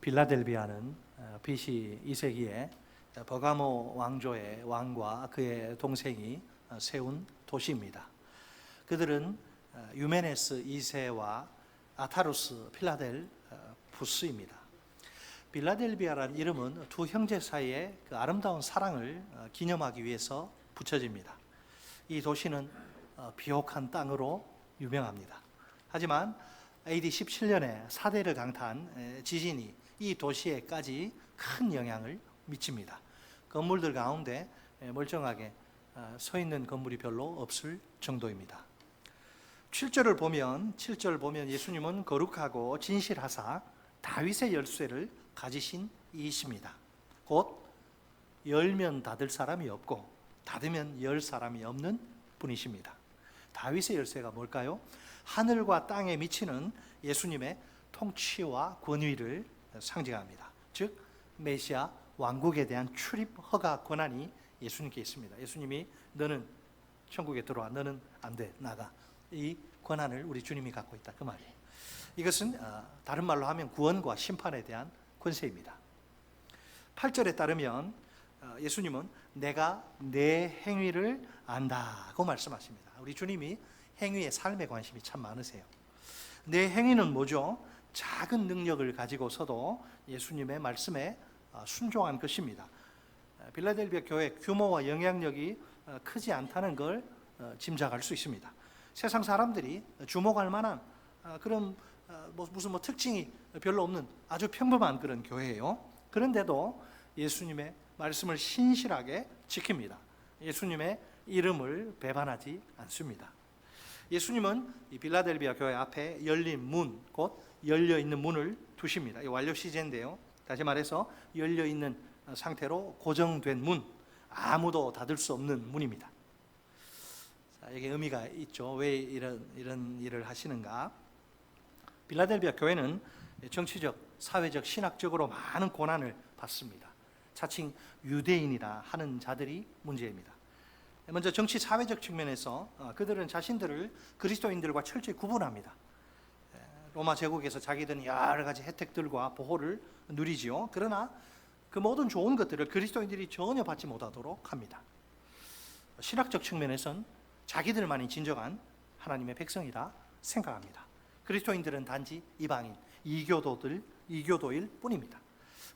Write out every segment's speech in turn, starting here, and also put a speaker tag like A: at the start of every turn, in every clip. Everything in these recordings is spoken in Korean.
A: 빌라델비아는 BC 2세기에 버가모 왕조의 왕과 그의 동생이 세운 도시입니다. 그들은 유메네스 2세와 아타루스 필라델푸스입니다. 빌라델비아라는 이름은 두 형제 사이의 그 아름다운 사랑을 기념하기 위해서 붙여집니다. 이 도시는 비옥한 땅으로 유명합니다. 하지만 AD 17년에 사대를 강타한 지진이 이 도시에까지 큰 영향을 미칩니다. 건물들 가운데 멀쩡하게 서 있는 건물이 별로 없을 정도입니다. 7절 보면 예수님은 거룩하고 진실하사 다윗의 열쇠를 가지신 이이십니다. 곧 열면 닫을 사람이 없고 닫으면 열 사람이 없는 분이십니다. 다윗의 열쇠가 뭘까요? 하늘과 땅에 미치는 예수님의 통치와 권위를 상징합니다. 즉 메시아 왕국에 대한 출입 허가 권한이 예수님께 있습니다. 예수님이 너는 천국에 들어와, 너는 안 돼, 나가. 이 권한을 우리 주님이 갖고 있다, 그 말이에요. 이것은 다른 말로 하면 구원과 심판에 대한 권세입니다. 8절에 따르면 예수님은 내가 내 행위를 안다고 말씀하십니다. 우리 주님이 행위의 삶에 관심이 참 많으세요. 내 행위는 뭐죠? 작은 능력을 가지고서도 예수님의 말씀에 순종한 것입니다. 빌라델비아 교회 규모와 영향력이 크지 않다는 걸 짐작할 수 있습니다. 세상 사람들이 주목할 만한 그런 무슨 특징이 별로 없는 아주 평범한 그런 교회예요. 그런데도 예수님의 말씀을 신실하게 지킵니다. 예수님의 이름을 배반하지 않습니다. 예수님은 이 빌라델비아 교회 앞에 열린 문, 곧 열려있는 문을 두십니다. 이 완료 시제인데요. 다시 말해서 열려있는 상태로 고정된 문, 아무도 닫을 수 없는 문입니다. 자, 이게 의미가 있죠. 왜 이런 일을 하시는가? 빌라델비아 교회는 정치적, 사회적, 신학적으로 많은 고난을 받습니다. 자칭 유대인이라 하는 자들이 문제입니다. 먼저 정치 사회적 측면에서 그들은 자신들을 그리스도인들과 철저히 구분합니다. 로마 제국에서 자기들은 여러 가지 혜택들과 보호를 누리지요. 그러나 그 모든 좋은 것들을 그리스도인들이 전혀 받지 못하도록 합니다. 신학적 측면에서는 자기들만이 진정한 하나님의 백성이라 생각합니다. 그리스도인들은 단지 이방인, 이교도일 뿐입니다.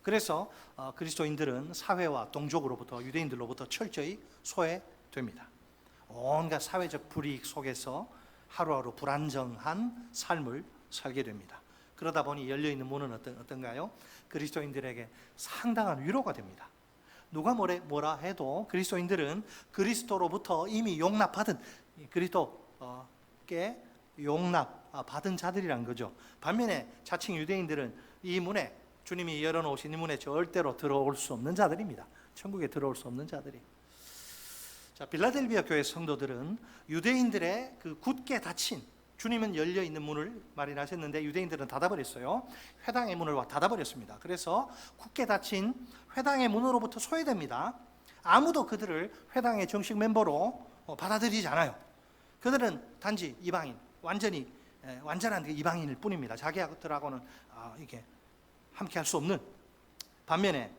A: 그래서 그리스도인들은 사회와 동족으로부터, 유대인들로부터 철저히 소외됩니다. 온갖 사회적 불이익 속에서 하루하루 불안정한 삶을 살게 됩니다. 그러다 보니 열려있는 문은 어떤가요? 그리스도인들에게 상당한 위로가 됩니다. 누가 뭐라 해도 그리스도인들은 그리스도로부터 이미 용납받은, 그리스도께 용납받은 자들이란 거죠. 반면에 자칭 유대인들은 이 문에, 주님이 열어놓으신 이 문에 절대로 들어올 수 없는 자들입니다. 천국에 들어올 수 없는 자들이. 자, 빌라델비아 교회 성도들은 유대인들의 그 굳게 닫힌, 주님은 열려있는 문을 마련하셨는데 유대인들은 닫아버렸어요. 회당의 문을 닫아버렸습니다. 그래서 굳게 닫힌 회당의 문으로부터 소외됩니다. 아무도 그들을 회당의 정식 멤버로 받아들이지 않아요. 그들은 단지 이방인, 완전한 이방인일 뿐입니다. 자기들하고는 이게 함께 할 수 없는. 반면에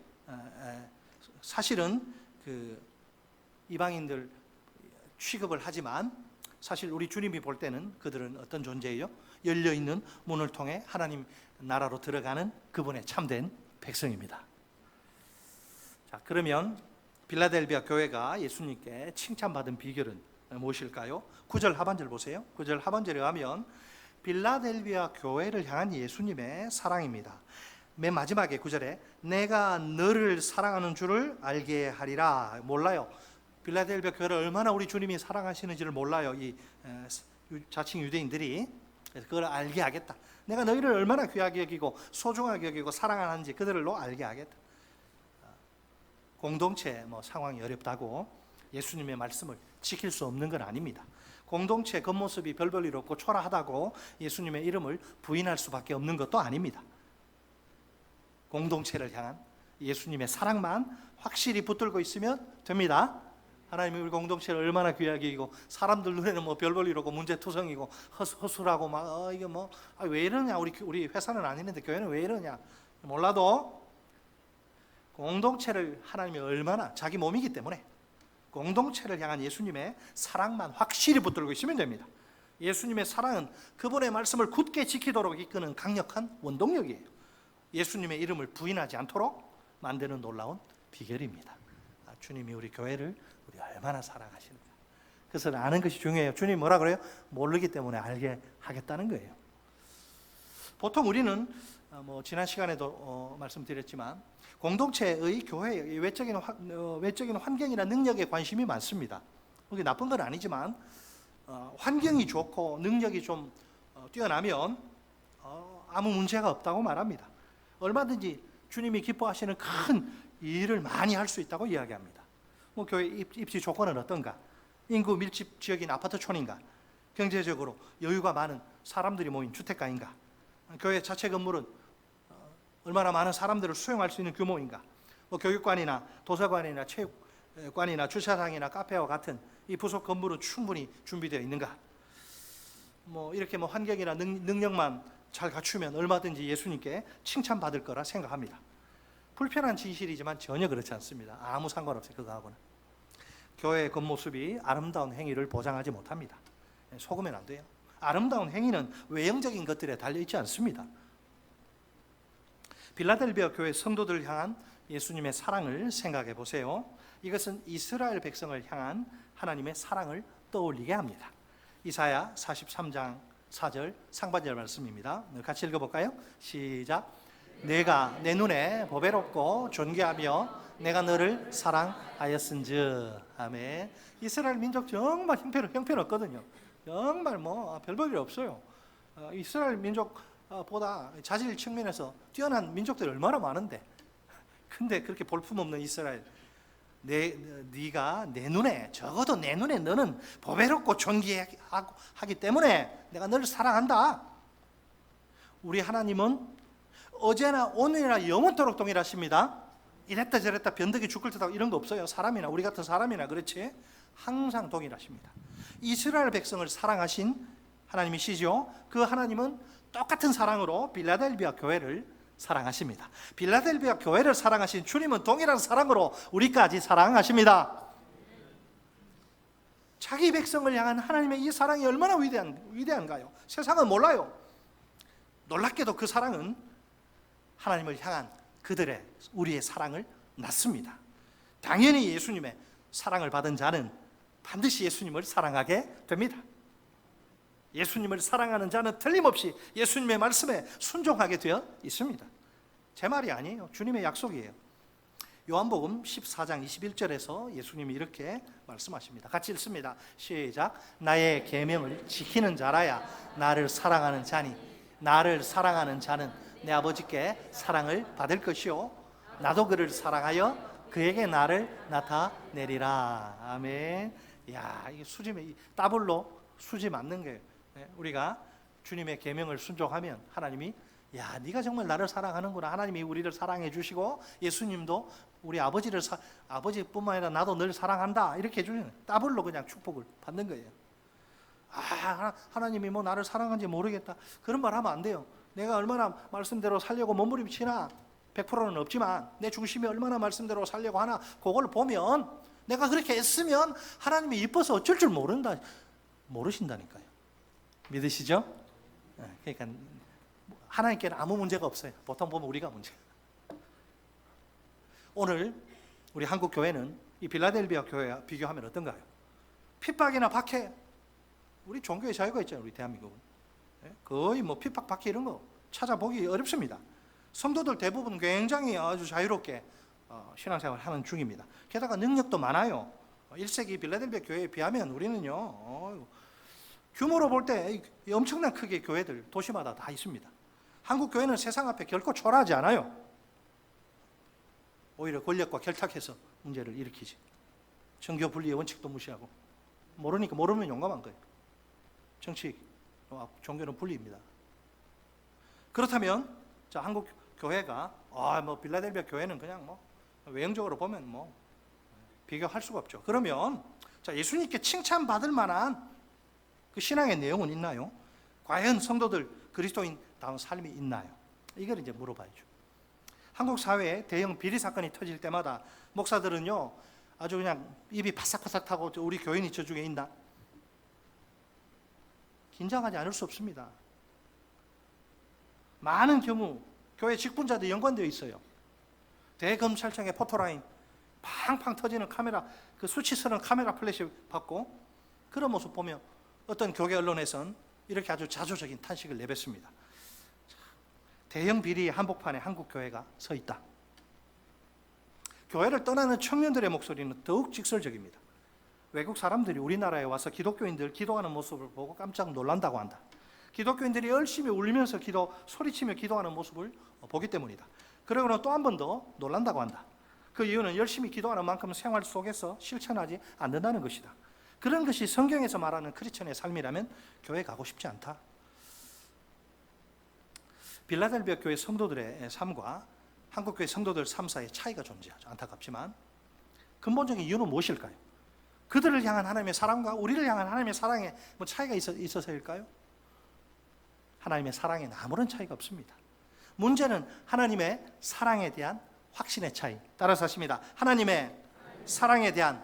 A: 사실은 그 이방인들 취급을 하지만 사실 우리 주님이 볼 때는 그들은 어떤 존재예요? 열려있는 문을 통해 하나님 나라로 들어가는 그분의 참된 백성입니다. 자, 그러면 빌라델비아 교회가 예수님께 칭찬받은 비결은 무엇일까요? 9절 하반절 보세요. 9절 하반절에 가면 빌라델비아 교회를 향한 예수님의 사랑입니다. 맨 마지막에 9절에 내가 너를 사랑하는 줄을 알게 하리라. 몰라요. 빌라델비아 교회를 얼마나 우리 주님이 사랑하시는지를 몰라요. 이 자칭 유대인들이. 그래서 그걸 알게 하겠다. 내가 너희를 얼마나 귀하게 여기고 소중하게 여기고 사랑하는지 그들로 알게 하겠다. 공동체 상황이 어렵다고 예수님의 말씀을 지킬 수 없는 건 아닙니다. 공동체 겉모습이 별볼일 없고 초라하다고 예수님의 이름을 부인할 수밖에 없는 것도 아닙니다. 공동체를 향한 예수님의 사랑만 확실히 붙들고 있으면 됩니다. 하나님이 우리 공동체를 얼마나 귀하게 여기고 사람들 눈에는 별볼일 없고 문제투성이고 허술하고 이게 왜 이러냐, 우리 회사는 아니는데 교회는 왜 이러냐, 몰라도 공동체를 하나님이 얼마나, 자기 몸이기 때문에 공동체를 향한 예수님의 사랑만 확실히 붙들고 있으면 됩니다. 예수님의 사랑은 그분의 말씀을 굳게 지키도록 이끄는 강력한 원동력이에요. 예수님의 이름을 부인하지 않도록 만드는 놀라운 비결입니다. 주님이 우리 교회를 우리 얼마나 사랑하시는가, 그것을 아는 것이 중요해요. 주님이 뭐라 그래요? 모르기 때문에 알게 하겠다는 거예요. 보통 우리는 지난 시간에도 말씀드렸지만 공동체의, 교회의 외적인 환경이나 능력에 관심이 많습니다. 그게 나쁜 건 아니지만 환경이 좋고 능력이 좀 뛰어나면 아무 문제가 없다고 말합니다. 얼마든지 주님이 기뻐하시는 큰 일을 많이 할 수 있다고 이야기합니다. 교회 입지 조건은 어떤가? 인구 밀집 지역인 아파트촌인가? 경제적으로 여유가 많은 사람들이 모인 주택가인가? 교회 자체 건물은 얼마나 많은 사람들을 수용할 수 있는 규모인가? 교육관이나 도서관이나 체육관이나 주차장이나 카페와 같은 이 부속 건물은 충분히 준비되어 있는가? 이렇게 환경이나 능력만 잘 갖추면 얼마든지 예수님께 칭찬받을 거라 생각합니다. 불편한 진실이지만 전혀 그렇지 않습니다. 아무 상관없어요. 그거하고는. 교회의 겉모습이 아름다운 행위를 보장하지 못합니다. 속으면 안 돼요. 아름다운 행위는 외형적인 것들에 달려있지 않습니다. 빌라델비아 교회 성도들을 향한 예수님의 사랑을 생각해 보세요. 이것은 이스라엘 백성을 향한 하나님의 사랑을 떠올리게 합니다. 이사야 43장 4절 상반절 말씀입니다. 같이 읽어볼까요? 시작. 내가 내 눈에 보배롭고 존귀하며 내가 너를 사랑하였은즉. 아멘. 이스라엘 민족 정말 형편없거든요. 정말 별 볼일 없어요. 이스라엘 민족보다 자질 측면에서 뛰어난 민족들이 얼마나 많은데, 근데 그렇게 볼품없는 이스라엘, 네가 내 눈에, 적어도 내 눈에 너는 보배롭고 존귀하기 때문에 내가 너를 사랑한다. 우리 하나님은 어제나 오늘이나 영원토록 동일하십니다. 이랬다 저랬다 변덕이 죽을 듯하고 이런 거 없어요. 사람이나 우리 같은 사람이나 그렇지, 항상 동일하십니다. 이스라엘 백성을 사랑하신 하나님이시죠. 그 하나님은 똑같은 사랑으로 빌라델비아 교회를 사랑하십니다. 빌라델비아 교회를 사랑하신 주님은 동일한 사랑으로 우리까지 사랑하십니다. 자기 백성을 향한 하나님의 이 사랑이 얼마나 위대한가요? 세상은 몰라요. 놀랍게도 그 사랑은 하나님을 향한 우리의 사랑을 낳습니다. 당연히 예수님의 사랑을 받은 자는 반드시 예수님을 사랑하게 됩니다. 예수님을 사랑하는 자는 틀림없이 예수님의 말씀에 순종하게 되어 있습니다. 제 말이 아니에요. 주님의 약속이에요. 요한복음 14장 21절에서 예수님이 이렇게 말씀하십니다. 같이 읽습니다. 시작. 나의 계명을 지키는 자라야 나를 사랑하는 자니 나를 사랑하는 자는 내 아버지께 사랑을 받을 것이요 나도 그를 사랑하여 그에게 나를 나타내리라. 아멘. 야, 이게 더블로 수지 맞는 거예요. 우리가 주님의 계명을 순종하면 하나님이, 야, 네가 정말 나를 사랑하는구나. 하나님이 우리를 사랑해 주시고 예수님도 우리 아버지뿐만 아니라 나도 늘 사랑한다 이렇게 해주는, 더블로 그냥 축복을 받는 거예요. 하나님이 나를 사랑한지 모르겠다, 그런 말 하면 안 돼요. 내가 얼마나 말씀대로 살려고 몸부림치나 100%는 없지만 내 중심이 얼마나 말씀대로 살려고 하나, 그걸 보면 내가 그렇게 애쓰면 하나님이 이뻐서 어쩔 줄 모르신다니까요. 믿으시죠? 그러니까 하나님께는 아무 문제가 없어요. 보통 보면 우리가 문제예요. 오늘 우리 한국 교회는 이 빌라델비아 교회와 비교하면 어떤가요? 핍박이나 박해, 우리 종교의 자유가 있잖아요. 우리 대한민국은 거의 핍박, 박해 이런 거 찾아보기 어렵습니다. 성도들 대부분 굉장히 아주 자유롭게 신앙생활을 하는 중입니다. 게다가 능력도 많아요. 1세기 빌라델비아 교회에 비하면 우리는요, 규모로 볼 때 엄청난 크게 교회들 도시마다 다 있습니다. 한국 교회는 세상 앞에 결코 초라하지 않아요. 오히려 권력과 결탁해서 문제를 일으키지. 정교 분리의 원칙도 무시하고, 모르면 용감한 거예요. 정치, 종교는 분리입니다. 그렇다면 자, 한국 교회가 빌라델비아 교회는 그냥 외형적으로 보면 비교할 수가 없죠. 그러면 자, 예수님께 칭찬받을 만한 그 신앙의 내용은 있나요? 과연 성도들 그리스도인다운 삶이 있나요? 이걸 이제 물어봐야죠. 한국 사회에 대형 비리 사건이 터질 때마다 목사들은요 아주 그냥 입이 바삭바삭 타고 우리 교인이 저중에 있나? 긴장하지 않을 수 없습니다. 많은 경우 교회 직분자들이 연관되어 있어요. 대검찰청의 포토라인 팡팡 터지는 카메라, 그 수치스러운 카메라 플래시 받고 그런 모습 보면 어떤 교계 언론에선 이렇게 아주 자조적인 탄식을 내뱉습니다. 대형 비리 한복판에 한국 교회가 서 있다. 교회를 떠나는 청년들의 목소리는 더욱 직설적입니다. 외국 사람들이 우리나라에 와서 기독교인들 기도하는 모습을 보고 깜짝 놀란다고 한다. 기독교인들이 열심히 울면서 소리치며 기도하는 모습을 보기 때문이다. 그러고는 또 한 번 더 놀란다고 한다. 그 이유는 열심히 기도하는 만큼 생활 속에서 실천하지 않는다는 것이다. 그런 것이 성경에서 말하는 크리스천의 삶이라면 교회 가고 싶지 않다. 빌라델비아 교회 성도들의 삶과 한국교회 성도들 삶 사이에 차이가 존재하죠. 안타깝지만 근본적인 이유는 무엇일까요? 그들을 향한 하나님의 사랑과 우리를 향한 하나님의 사랑에 뭐 차이가 있어서일까요? 하나님의 사랑에는 아무런 차이가 없습니다. 문제는 하나님의 사랑에 대한 확신의 차이. 따라서 하십니다. 하나님의 사랑에 대한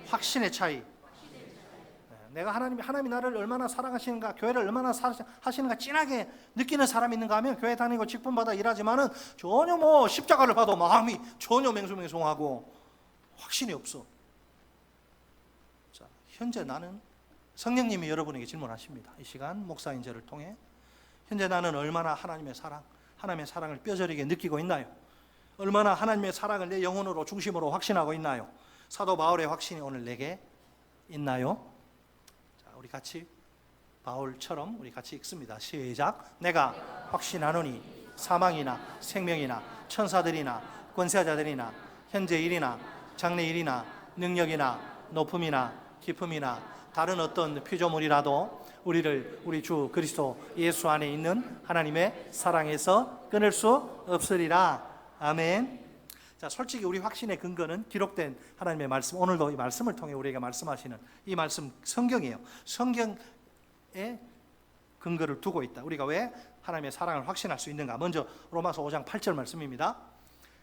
A: 확신의 차이. 내가 하나님이 나를 얼마나 사랑하시는가, 교회를 얼마나 사랑하시는가 진하게 느끼는 사람이 있는가 하면 교회 다니고 직분받아 일하지만은 전혀 뭐 십자가를 봐도 마음이 전혀 맹숭맹숭하고 확신이 없어. 자, 현재 나는 성령님이 여러분에게 질문하십니다. 이 시간 목사인 저를 통해 현재 나는 얼마나 하나님의 사랑을 뼈저리게 느끼고 있나요? 얼마나 하나님의 사랑을 내 영혼으로 중심으로 확신하고 있나요? 사도 바울의 확신이 오늘 내게 있나요? 자, 우리 같이 바울처럼 우리 같이 읽습니다. 시작. 내가 확신하노니 사망이나 생명이나 천사들이나 권세자들이나 현재 일이나 장래 일이나 능력이나 높음이나 깊음이나 다른 어떤 피조물이라도 우리를 우리 주 그리스도 예수 안에 있는 하나님의 사랑에서 끊을 수 없으리라. 아멘. 자, 솔직히 우리 확신의 근거는 기록된 하나님의 말씀, 오늘도 이 말씀을 통해 우리에게 말씀하시는 이 말씀 성경이에요. 성경에 근거를 두고 있다. 우리가 왜 하나님의 사랑을 확신할 수 있는가? 먼저 로마서 5장 8절 말씀입니다.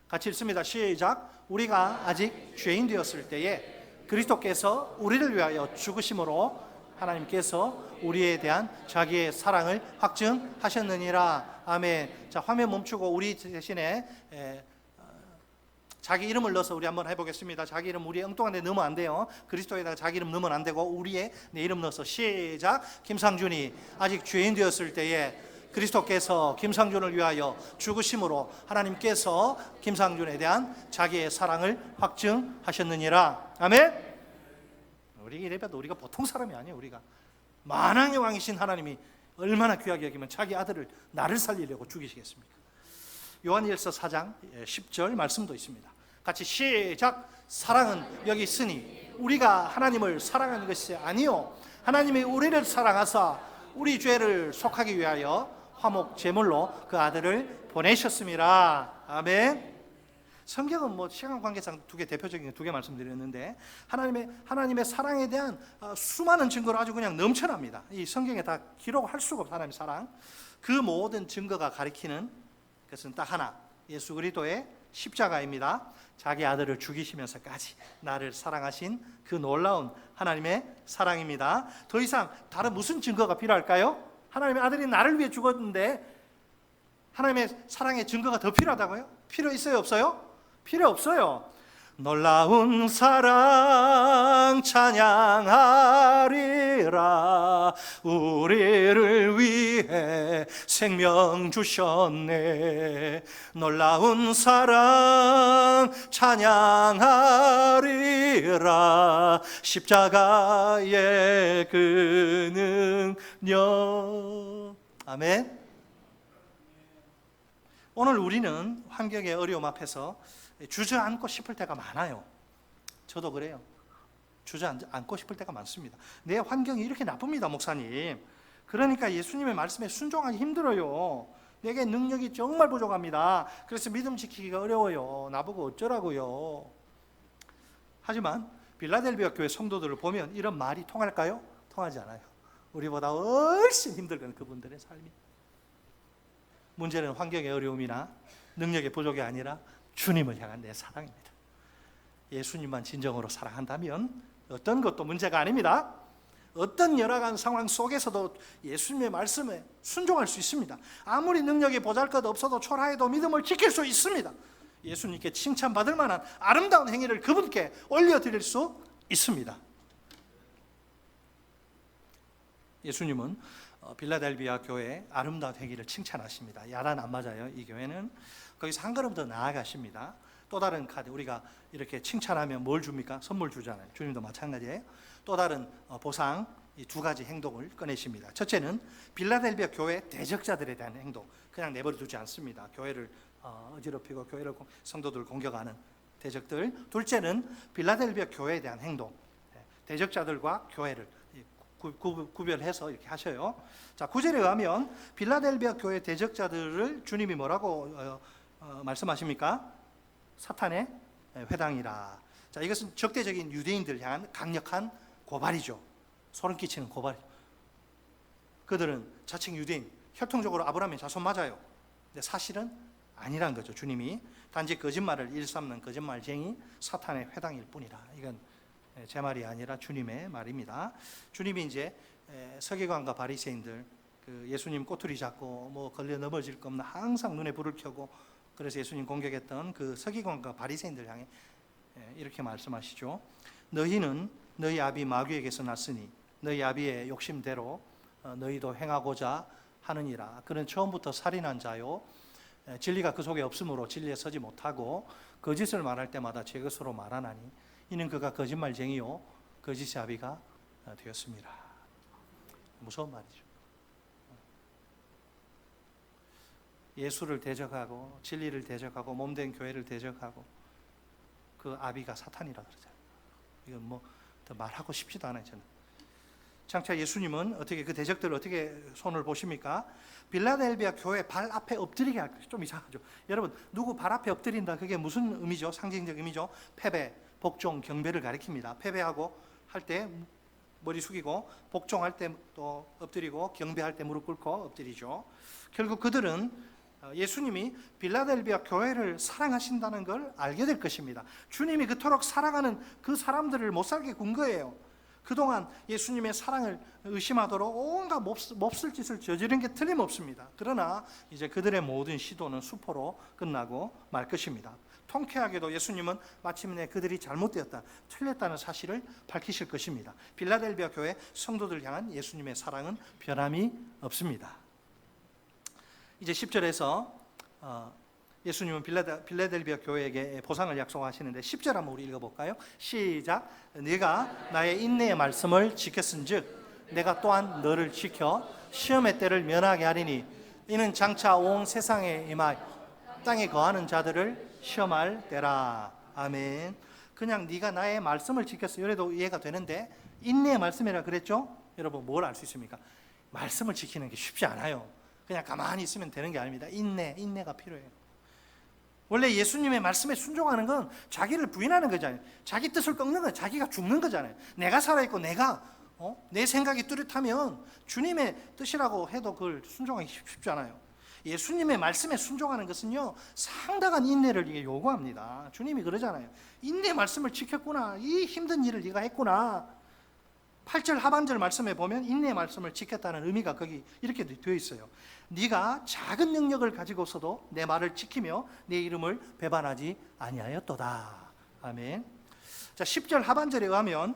A: 같이 읽습니다. 시작. 우리가 아직 죄인 되었을 때에 그리스도께서 우리를 위하여 죽으심으로 하나님께서 우리에 대한 자기의 사랑을 확증하셨느니라. 아멘. 자, 화면 멈추고 우리 대신에 자기 이름을 넣어서 우리 한번 해보겠습니다. 자기 이름 우리 엉뚱한 데 넣으면 안 돼요. 그리스도에다가 자기 이름 넣으면 안 되고 우리의 내 이름 넣어서 시작. 김상준이 아직 죄인 되었을 때에 그리스도께서 김상준을 위하여 죽으심으로 하나님께서 김상준에 대한 자기의 사랑을 확증하셨느니라. 아멘. 우리 이래봐도 우리가 보통 사람이 아니에요. 우리가 만왕의 왕이신 하나님이 얼마나 귀하게 여기면 자기 아들을 나를 살리려고 죽이시겠습니까? 요한일서 4장 10절 말씀도 있습니다. 같이 시작. 사랑은 여기 있으니 우리가 하나님을 사랑하는 것이 아니요 하나님이 우리를 사랑하사 우리 죄를 속하기 위하여 화목 제물로 그 아들을 보내셨습니다. 아멘. 성경은 뭐 시간 관계상 대표적인 두 개 말씀드렸는데 하나님의 사랑에 대한 수많은 증거로 아주 그냥 넘쳐납니다. 이 성경에 다 기록할 수가 없어요. 하나님의 사랑. 그 모든 증거가 가리키는 것은 딱 하나, 예수 그리스도의 십자가입니다. 자기 아들을 죽이시면서까지 나를 사랑하신 그 놀라운 하나님의 사랑입니다. 더 이상 다른 무슨 증거가 필요할까요? 하나님의 아들이 나를 위해 죽었는데 하나님의 사랑의 증거가 더 필요하다고요? 필요 있어요? 없어요? 필요 없어요. 놀라운 사랑 찬양하리라. 우리를 위해 생명 주셨네. 놀라운 사랑 찬양하리라. 십자가의 그 능력. 아멘. 오늘 우리는 환경의 어려움 앞에서 주저앉고 싶을 때가 많아요. 저도 그래요. 주저앉고 싶을 때가 많습니다. 내 환경이 이렇게 나쁩니다, 목사님. 그러니까 예수님의 말씀에 순종하기 힘들어요. 내게 능력이 정말 부족합니다. 그래서 믿음 지키기가 어려워요. 나보고 어쩌라고요. 하지만 빌라델비아 교회 성도들을 보면 이런 말이 통할까요? 통하지 않아요. 우리보다 훨씬 힘들거든요, 그분들의 삶이. 문제는 환경의 어려움이나 능력의 부족이 아니라 주님을 향한 내 사랑입니다. 예수님만 진정으로 사랑한다면 어떤 것도 문제가 아닙니다. 어떤 열악한 상황 속에서도 예수님의 말씀에 순종할 수 있습니다. 아무리 능력이 보잘것 없어도 초라해도 믿음을 지킬 수 있습니다. 예수님께 칭찬받을 만한 아름다운 행위를 그분께 올려드릴 수 있습니다. 예수님은 빌라델비아 교회의 아름다운 행위를 칭찬하십니다. 야단 안 맞아요. 이 교회는 거기서 한 걸음 더 나아가십니다. 또 다른 카드, 우리가 이렇게 칭찬하면 뭘 줍니까? 선물 주잖아요. 주님도 마찬가지예요. 또 다른 보상, 이 두 가지 행동을 꺼내십니다. 첫째는 빌라델비아 교회 대적자들에 대한 행동, 그냥 내버려 두지 않습니다. 교회를 어지럽히고 교회를 성도들을 공격하는 대적들. 둘째는 빌라델비아 교회에 대한 행동, 대적자들과 교회를 구별해서 이렇게 하셔요. 자, 9절에 가면 빌라델비아 교회 대적자들을 주님이 뭐라고 말씀하십니까? 사탄의 회당이라. 자, 이것은 적대적인 유대인들 향한 강력한 고발이죠. 소름 끼치는 고발. 그들은 자칭 유대인, 혈통적으로 아브라함의 자손 맞아요. 근데 사실은 아니란 거죠. 주님이 단지 거짓말을 일삼는 거짓말쟁이 사탄의 회당일 뿐이라. 이건 제 말이 아니라 주님의 말입니다. 주님이 이제 서기관과 바리새인들, 그 예수님 꼬투리 잡고 뭐 걸려 넘어질 거 없나 항상 눈에 불을 켜고 그래서 예수님 공격했던 그 서기관과 바리새인들 향해 이렇게 말씀하시죠. 너희는 너희 아비 마귀에게서 났으니 너희 아비의 욕심대로 너희도 행하고자 하느니라. 그는 처음부터 살인한 자요, 진리가 그 속에 없으므로 진리에 서지 못하고 거짓을 말할 때마다 제 것으로 말하나니 이는 그가 거짓말쟁이요 거짓의 아비가 되었습니다. 무서운 말이죠. 예수를 대적하고 진리를 대적하고 몸된 교회를 대적하고 그 아비가 사탄이라 그러잖아요. 이건 뭐 더 말하고 싶지도 않아요. 저는 장차 예수님은 어떻게 그 대적들을 어떻게 손을 보십니까? 빌라델비아 교회 발 앞에 엎드리게 할 것이 좀 이상하죠. 여러분, 누구 발 앞에 엎드린다, 그게 무슨 의미죠? 상징적 의미죠. 패배, 복종, 경배를 가리킵니다. 패배하고 할 때 머리 숙이고, 복종할 때 또 엎드리고, 경배할 때 무릎 꿇고 엎드리죠. 결국 그들은 예수님이 빌라델비아 교회를 사랑하신다는 걸 알게 될 것입니다. 주님이 그토록 사랑하는 그 사람들을 못 살게 군 거예요. 그동안 예수님의 사랑을 의심하도록 온갖 몹쓸 짓을 저지른 게 틀림없습니다. 그러나 이제 그들의 모든 시도는 수포로 끝나고 말 것입니다. 통쾌하게도 예수님은 마침내 그들이 잘못되었다, 틀렸다는 사실을 밝히실 것입니다. 빌라델비아 교회 성도들 향한 예수님의 사랑은 변함이 없습니다. 이제 10절에서 예수님은 빌라델비아 교회에게 보상을 약속하시는데 10절 한번 우리 읽어볼까요? 시작. 네가 나의 인내의 말씀을 지켰은즉 내가 또한 너를 지켜 시험의 때를 면하게 하리니 이는 장차 온 세상에 임하여 땅에 거하는 자들을 시험할 때라. 아멘. 그냥 네가 나의 말씀을 지켰어, 이래도 이해가 되는데 인내의 말씀이라 그랬죠? 여러분 뭘 알 수 있습니까? 말씀을 지키는 게 쉽지 않아요. 그냥 가만히 있으면 되는 게 아닙니다. 인내가 필요해요. 원래 예수님의 말씀에 순종하는 건 자기를 부인하는 거잖아요. 자기 뜻을 꺾는 거예요. 자기가 죽는 거잖아요. 내가 살아있고 내가 내 생각이 뚜렷하면 주님의 뜻이라고 해도 그걸 순종하기 쉽지 않아요. 예수님의 말씀에 순종하는 것은요, 상당한 인내를 이게 요구합니다. 주님이 그러잖아요. 인내 말씀을 지켰구나. 이 힘든 일을 네가 했구나. 8절 하반절 말씀에 보면 인내의 말씀을 지켰다는 의미가 거기 이렇게 되어 있어요. 네가 작은 능력을 가지고서도 내 말을 지키며 내 이름을 배반하지 아니하였도다. 아멘. 자, 10절 하반절에 가면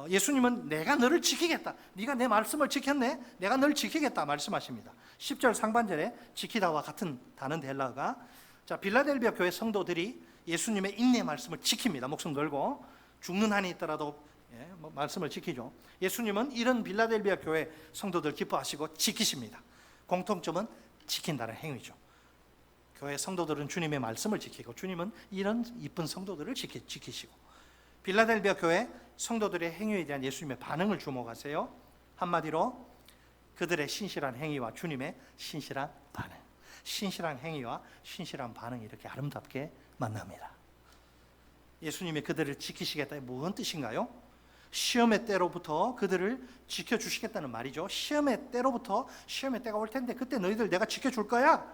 A: 예수님은 내가 너를 지키겠다. 네가 내 말씀을 지켰네. 내가 너를 지키겠다 말씀하십니다. 10절 상반절에 지키다와 같은 단어인데 헬라어가, 자, 빌라델비아 교회 성도들이 예수님의 인내의 말씀을 지킵니다. 목숨 걸고 죽는 한이 있더라도 말씀을 지키죠. 예수님은 이런 빌라델비아 교회 성도들 기뻐하시고 지키십니다. 공통점은 지킨다는 행위죠. 교회 성도들은 주님의 말씀을 지키고 주님은 이런 이쁜 성도들을 지키시고, 빌라델비아 교회 성도들의 행위에 대한 예수님의 반응을 주목하세요. 한마디로 그들의 신실한 행위와 주님의 신실한 반응, 신실한 행위와 신실한 반응이 이렇게 아름답게 만납니다. 예수님이 그들을 지키시겠다는 무슨 뜻인가요? 시험의 때로부터 그들을 지켜주시겠다는 말이죠. 시험의 때로부터, 시험의 때가 올 텐데 그때 너희들 내가 지켜줄 거야.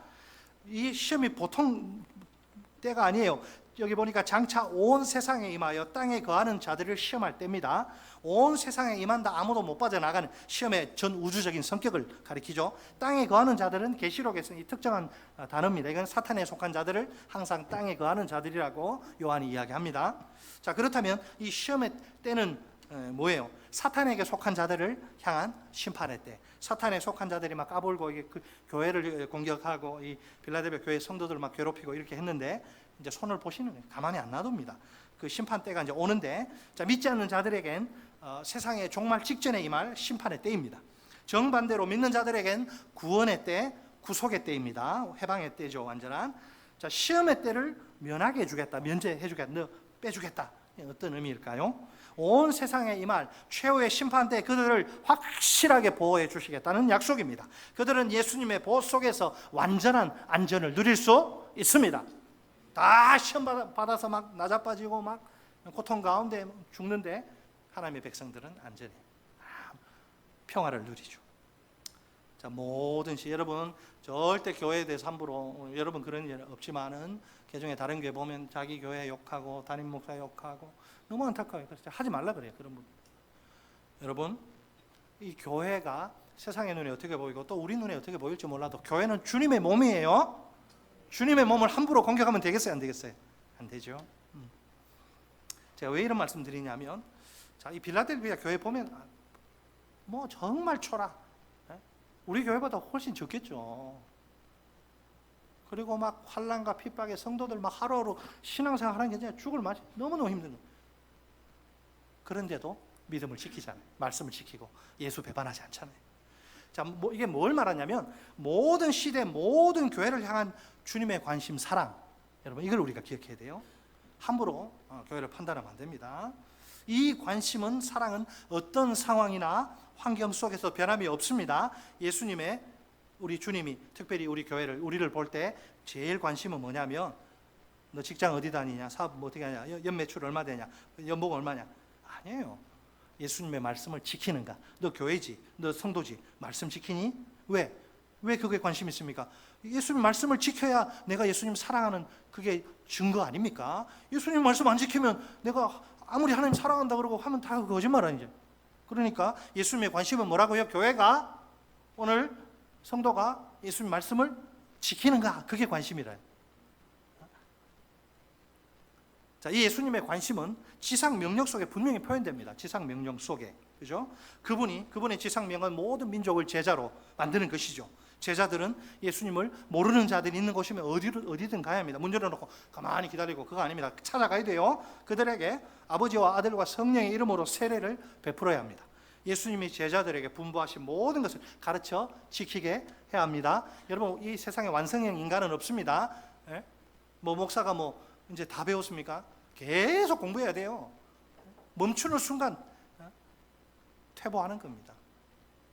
A: 이 시험이 보통 때가 아니에요. 여기 보니까 장차 온 세상에 임하여 땅에 거하는 자들을 시험할 때입니다. 온 세상에 임한다, 아무도 못 빠져나가는 시험의 전 우주적인 성격을 가리키죠. 땅에 거하는 자들은 계시록에서 이 특정한 단어입니다. 이건 사탄에 속한 자들을 항상 땅에 거하는 자들이라고 요한이 이야기합니다. 자, 그렇다면 이 시험의 때는 뭐예요? 사탄에게 속한 자들을 향한 심판의 때. 사탄에 속한 자들이 막 까불고 이게 그 교회를 공격하고 이 빌라델비아 교회 성도들을 막 괴롭히고 이렇게 했는데 이제 손을 보시는 거예요. 가만히 안 놔둡니다. 그 심판 때가 이제 오는데, 자, 믿지 않는 자들에겐 세상의 종말 직전에 임할 심판의 때입니다. 정반대로 믿는 자들에겐 구원의 때, 구속의 때입니다. 해방의 때죠, 완전한. 자, 시험의 때를 면하게 해주겠다, 면제해주겠다, 너 빼주겠다. 어떤 의미일까요? 온 세상에 임할 최후의 심판 때 그들을 확실하게 보호해 주시겠다는 약속입니다. 그들은 예수님의 보호 속에서 완전한 안전을 누릴 수 있습니다. 다 시험 받아서 막 나자빠지고 막 고통 가운데 죽는데 하나님의 백성들은 안전히 평화를 누리죠. 자, 모든 시 여러분 절대 교회에 대해서 함부로 여러분 그런 일 없지만은 개중에 다른 교회 보면 자기 교회 욕하고 담임 목사 욕하고 너무 안타까워요. 그래서 하지 말라 그래요. 그런 분. 여러분, 이 교회가 세상의 눈에 어떻게 보이고 또 우리 눈에 어떻게 보일지 몰라도 교회는 주님의 몸이에요. 주님의 몸을 함부로 공격하면 되겠어요, 안 되겠어요? 안 되죠. 제가 왜 이런 말씀 드리냐면, 자, 이 빌라델비아 교회 보면 뭐 정말 초라. 우리 교회보다 훨씬 적겠죠. 그리고 막 환난과 핍박에 성도들 막 하루하루 신앙생활 하는 게 아니라 죽을 맛이 너무너무 힘든 거예요. 그런데도 믿음을 지키잖아요. 말씀을 지키고 예수 배반하지 않잖아요. 자, 이게 뭘 말하냐면 모든 시대 모든 교회를 향한 주님의 관심, 사랑, 여러분 이걸 우리가 기억해야 돼요. 함부로 교회를 판단하면 안 됩니다. 이 관심은, 사랑은 어떤 상황이나 환경 속에서 변함이 없습니다. 예수님의, 우리 주님이 특별히 우리 교회를, 우리를 볼 때 제일 관심은 뭐냐면 너 직장 어디 다니냐, 사업 뭐 어떻게 하냐, 연매출 얼마 되냐, 연봉 얼마냐. 아니에요. 예수님의 말씀을 지키는가. 너 교회지, 너 성도지, 말씀 지키니? 왜? 왜 그게 관심 있습니까? 예수님 말씀을 지켜야 내가 예수님 사랑하는 그게 증거 아닙니까? 예수님 말씀 안 지키면 내가 아무리 하나님 사랑한다 그러고 하면 다 거짓말 아니죠. 그러니까 예수님의 관심은 뭐라고요? 교회가, 오늘 성도가 예수님 말씀을 지키는가, 그게 관심이래요. 자, 이 예수님의 관심은 지상 명령 속에 분명히 표현됩니다. 지상 명령 속에, 그죠? 그분의 지상 명은 모든 민족을 제자로 만드는 것이죠. 제자들은 예수님을 모르는 자들이 있는 곳이면 어디든 가야 합니다. 문 열어놓고 가만히 기다리고 그거 아닙니다. 찾아가야 돼요. 그들에게 아버지와 아들과 성령의 이름으로 세례를 베풀어야 합니다. 예수님이 제자들에게 분부하신 모든 것을 가르쳐 지키게 해야 합니다. 여러분, 이 세상에 완성형 인간은 없습니다. 예? 뭐 목사가 뭐 이제 다 배웠습니까? 계속 공부해야 돼요. 멈추는 순간 퇴보하는 겁니다.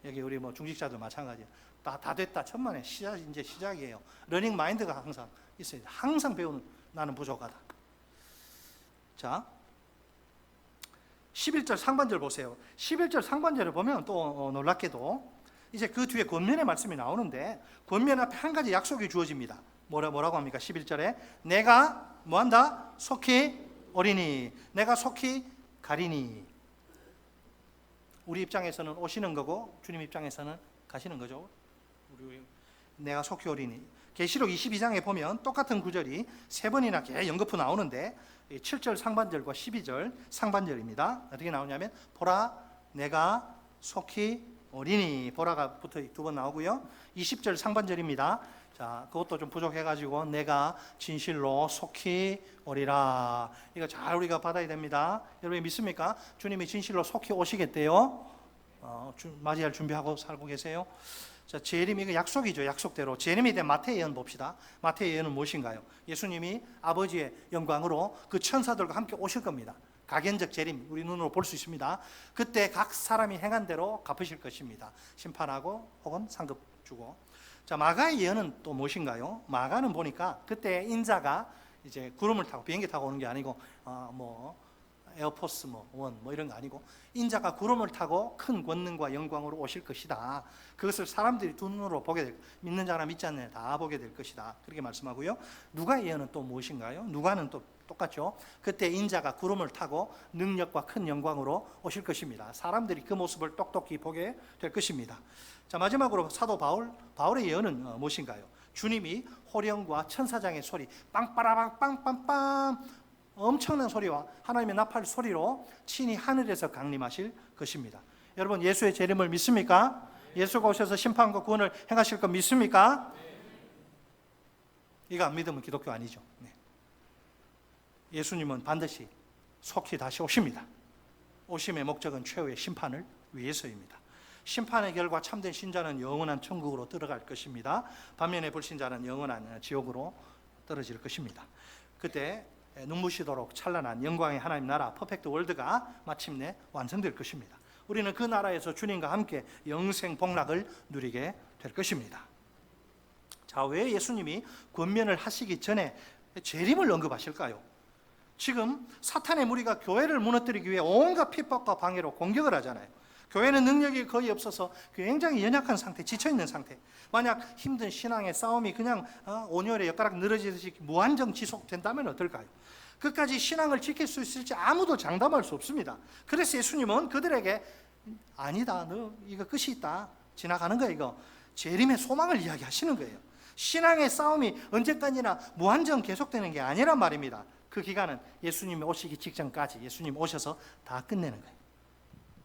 A: 여기 우리 뭐 중직자도 마찬가지예요. 다 됐다, 천만에 이제 시작이에요. 러닝 마인드가 항상 있어야 돼. 항상 배우는, 나는 부족하다. 자, 11절 상반절 보세요. 11절 상반절을 보면 또 놀랍게도 이제 그 뒤에 권면의 말씀이 나오는데 권면 앞에 한 가지 약속이 주어집니다. 뭐라고 합니까? 11절에 내가 뭐한다? 속히 오리니, 내가 속히 가리니. 우리 입장에서는 오시는 거고 주님 입장에서는 가시는 거죠. 내가 속히 오리니. 계시록 22장에 보면 똑같은 구절이 세 번이나 연거푸 나오는데 7절 상반절과 12절 상반절입니다. 어떻게 나오냐면 보라 내가 속히 오리니, 보라가 붙어 두 번 나오고요. 20절 상반절입니다. 자, 그것도 좀 부족해가지고 내가 진실로 속히 오리라. 이거 잘 우리가 받아야 됩니다. 여러분 믿습니까? 주님이 진실로 속히 오시겠대요. 맞이할 준비하고 살고 계세요. 자, 재림, 이거 약속이죠. 약속대로 재림에 대한 마태의 예언 봅시다. 마태의 예언은 무엇인가요? 예수님이 아버지의 영광으로 그 천사들과 함께 오실 겁니다. 가견적 재림, 우리 눈으로 볼 수 있습니다. 그때 각 사람이 행한 대로 갚으실 것입니다. 심판하고 혹은 상급 주고. 자, 마가의 예언은 또 무엇인가요? 마가는 보니까 그때 인자가 이제 구름을 타고 비행기 타고 오는 게 아니고 에어포스 원 이런 거 아니고 인자가 구름을 타고 큰 권능과 영광으로 오실 것이다. 그것을 사람들이 두 눈으로 보게 될, 믿는 자나 믿지 않는 자 다 보게 될 것이다. 그렇게 말씀하고요. 누가의 예언은 또 무엇인가요? 누가는 또 똑같죠. 그때 인자가 구름을 타고 능력과 큰 영광으로 오실 것입니다. 사람들이 그 모습을 똑똑히 보게 될 것입니다. 자, 마지막으로 사도 바울의 예언은 무엇인가요? 주님이 호령과 천사장의 소리, 빵빠라빵 빵빵빵 엄청난 소리와 하나님의 나팔 소리로 친히 하늘에서 강림하실 것입니다. 여러분, 예수의 재림을 믿습니까? 예수가 오셔서 심판과 구원을 행하실 것 믿습니까? 이거 안 믿으면 기독교 아니죠. 예수님은 반드시 속히 다시 오십니다. 오심의 목적은 최후의 심판을 위해서입니다. 심판의 결과 참된 신자는 영원한 천국으로 들어갈 것입니다. 반면에 불신자는 영원한 지옥으로 떨어질 것입니다. 그때 눈부시도록 찬란한 영광의 하나님 나라 퍼펙트 월드가 마침내 완성될 것입니다. 우리는 그 나라에서 주님과 함께 영생 복락을 누리게 될 것입니다. 자, 왜 예수님이 권면을 하시기 전에 재림을 언급하실까요? 지금 사탄의 무리가 교회를 무너뜨리기 위해 온갖 핍박과 방해로 공격을 하잖아요. 교회는 능력이 거의 없어서 굉장히 연약한 상태, 지쳐있는 상태. 만약 힘든 신앙의 싸움이 그냥 온열의 엿가락 늘어지듯이 무한정 지속된다면 어떨까요? 끝까지 신앙을 지킬 수 있을지 아무도 장담할 수 없습니다. 그래서 예수님은 그들에게 아니다, 너 이거 끝이 있다, 지나가는 거야. 이거 재림의 소망을 이야기하시는 거예요. 신앙의 싸움이 언제까지나 무한정 계속되는 게 아니란 말입니다. 그 기간은 예수님이 오시기 직전까지 예수님 오셔서 다 끝내는 거예요.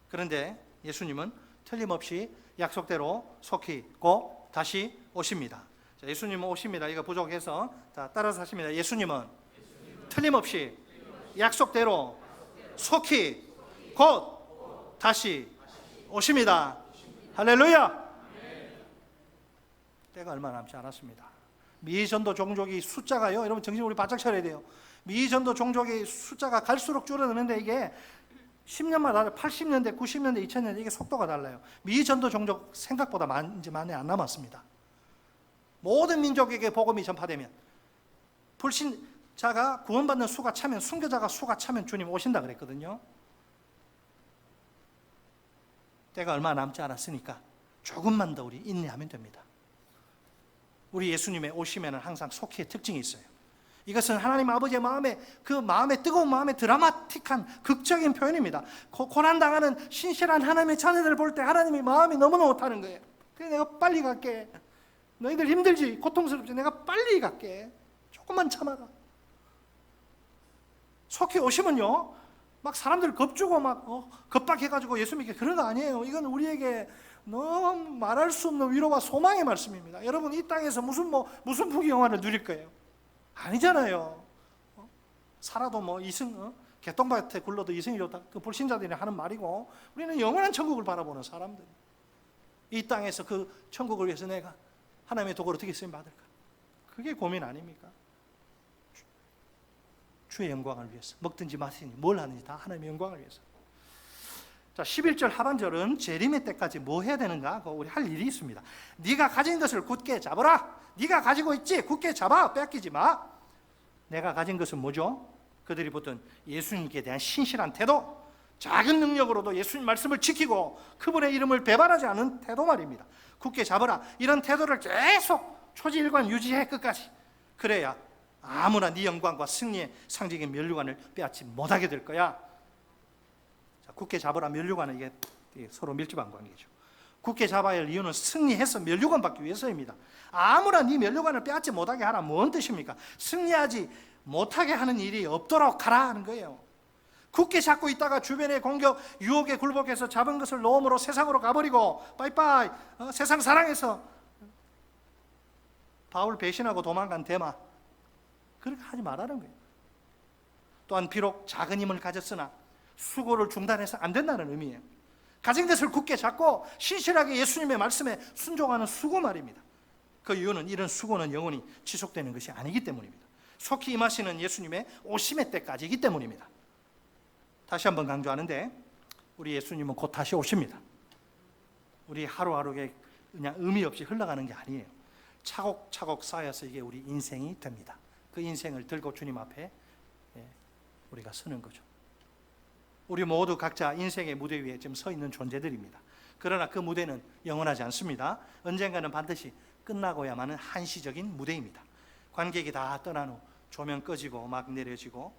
A: 그런데 예수님은 틀림없이 약속대로 속히 곧 다시 오십니다. 자, 예수님은 오십니다. 이거 부족해서 따라서 하십니다. 예수님은 틀림없이 약속대로 속히 곧 다시 오십니다. 할렐루야. 때가 얼마 남지 않았습니다. 미전도 종족이 숫자가요, 여러분 정신 우리 바짝 차려야 돼요. 미전도 종족의 숫자가 갈수록 줄어드는데 이게 10년마다 80년대, 90년대, 2000년대 이게 속도가 달라요. 미전도 종족 생각보다 이제 많이 안 남았습니다. 모든 민족에게 복음이 전파되면, 불신자가 구원받는 수가 차면, 순교자가 수가 차면 주님 오신다 그랬거든요. 때가 얼마 남지 않았으니까 조금만 더 우리 인내하면 됩니다. 우리 예수님의 오시면은 항상 속히의 특징이 있어요. 이것은 하나님 아버지의 마음에, 그 마음의 뜨거운 마음의 드라마틱한 극적인 표현입니다. 고난당하는 신실한 하나님의 자녀들을 볼 때 하나님의 마음이 너무너무 타는 거예요. 그래서 내가 빨리 갈게. 너희들 힘들지, 고통스럽지, 내가 빨리 갈게. 조금만 참아라. 속히 오시면요, 막 사람들 겁주고 막 겁박해가지고 예수 믿게, 그런 거 아니에요. 이건 우리에게 너무 말할 수 없는 위로와 소망의 말씀입니다. 여러분, 이 땅에서 무슨 부귀영화를 누릴 거예요? 아니잖아요. 살아도 개똥밭에 굴러도 이승이 좋다. 그 불신자들이 하는 말이고, 우리는 영원한 천국을 바라보는 사람들. 이 땅에서 그 천국을 위해서 내가 하나님의 도구를 어떻게 쓰임 받을까? 그게 고민 아닙니까? 주의 영광을 위해서 먹든지 마시든지 뭘 하는지 다 하나님의 영광을 위해서. 자, 11절 하반절은 재림의 때까지 뭐 해야 되는가? 우리 할 일이 있습니다. 네가 가진 것을 굳게 잡으라. 네가 가지고 있지? 굳게 잡아. 뺏기지 마. 내가 가진 것은 뭐죠? 그들이 보던 예수님께 대한 신실한 태도, 작은 능력으로도 예수님 말씀을 지키고 그분의 이름을 배반하지 않은 태도 말입니다. 굳게 잡으라. 이런 태도를 계속 초지일관 유지해 끝까지. 그래야 아무나 네 영광과 승리의 상징인 면류관을 빼앗지 못하게 될 거야. 자, 굳게 잡으라. 면류관은 이게 서로 밀접한 관계죠. 굳게 잡아야 할 이유는 승리해서 면류관 받기 위해서입니다. 아무나 네 면류관을 빼앗지 못하게 하라. 뭔 뜻입니까? 승리하지 못하게 하는 일이 없도록 하라 하는 거예요. 굳게 잡고 있다가 주변의 공격, 유혹에 굴복해서 잡은 것을 놓음으로 세상으로 가버리고 빠이빠이 세상 사랑해서 바울 배신하고 도망간 데마, 그렇게 하지 말라는 거예요. 또한 비록 작은 힘을 가졌으나 수고를 중단해서 안 된다는 의미예요. 가진 것을 굳게 잡고 신실하게 예수님의 말씀에 순종하는 수고 말입니다. 그 이유는 이런 수고는 영원히 지속되는 것이 아니기 때문입니다. 속히 임하시는 예수님의 오심의 때까지이기 때문입니다. 다시 한번 강조하는데, 우리 예수님은 곧 다시 오십니다. 우리 하루하루에 그냥 의미 없이 흘러가는 게 아니에요. 차곡차곡 쌓여서 이게 우리 인생이 됩니다. 그 인생을 들고 주님 앞에 우리가 서는 거죠. 우리 모두 각자 인생의 무대 위에 지금 서 있는 존재들입니다. 그러나 그 무대는 영원하지 않습니다. 언젠가는 반드시 끝나고야만은 한시적인 무대입니다. 관객이 다 떠난 후 조명 꺼지고 막 내려지고,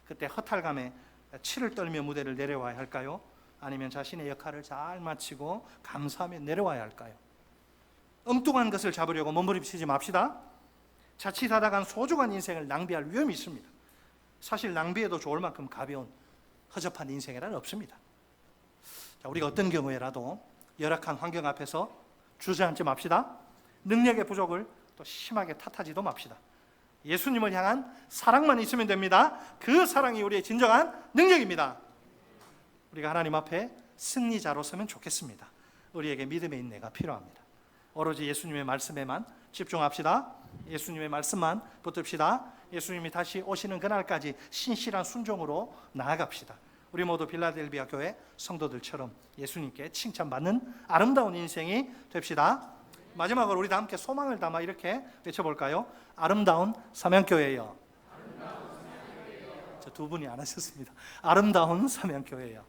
A: 그때 허탈감에 치를 떨며 무대를 내려와야 할까요? 아니면 자신의 역할을 잘 마치고 감사하며 내려와야 할까요? 엉뚱한 것을 잡으려고 몸부림치지 맙시다. 자칫하다간 소중한 인생을 낭비할 위험이 있습니다. 사실 낭비해도 좋을 만큼 가벼운 허접한 인생이란 없습니다. 자, 우리가 어떤 경우에라도 열악한 환경 앞에서 주저앉지 맙시다. 능력의 부족을 또 심하게 탓하지도 맙시다. 예수님을 향한 사랑만 있으면 됩니다. 그 사랑이 우리의 진정한 능력입니다. 우리가 하나님 앞에 승리자로 서면 좋겠습니다. 우리에게 믿음의 인내가 필요합니다. 오로지 예수님의 말씀에만 집중합시다. 예수님의 말씀만 붙듭시다. 예수님이 다시 오시는 그날까지 신실한 순종으로 나아갑시다. 우리 모두 빌라델비아 교회 성도들처럼 예수님께 칭찬받는 아름다운 인생이 됩시다. 마지막으로 우리 다 함께 소망을 담아 이렇게 외쳐볼까요? 아름다운 사명교회요. 저 두 분이 안 하셨습니다. 아름다운 사명교회요.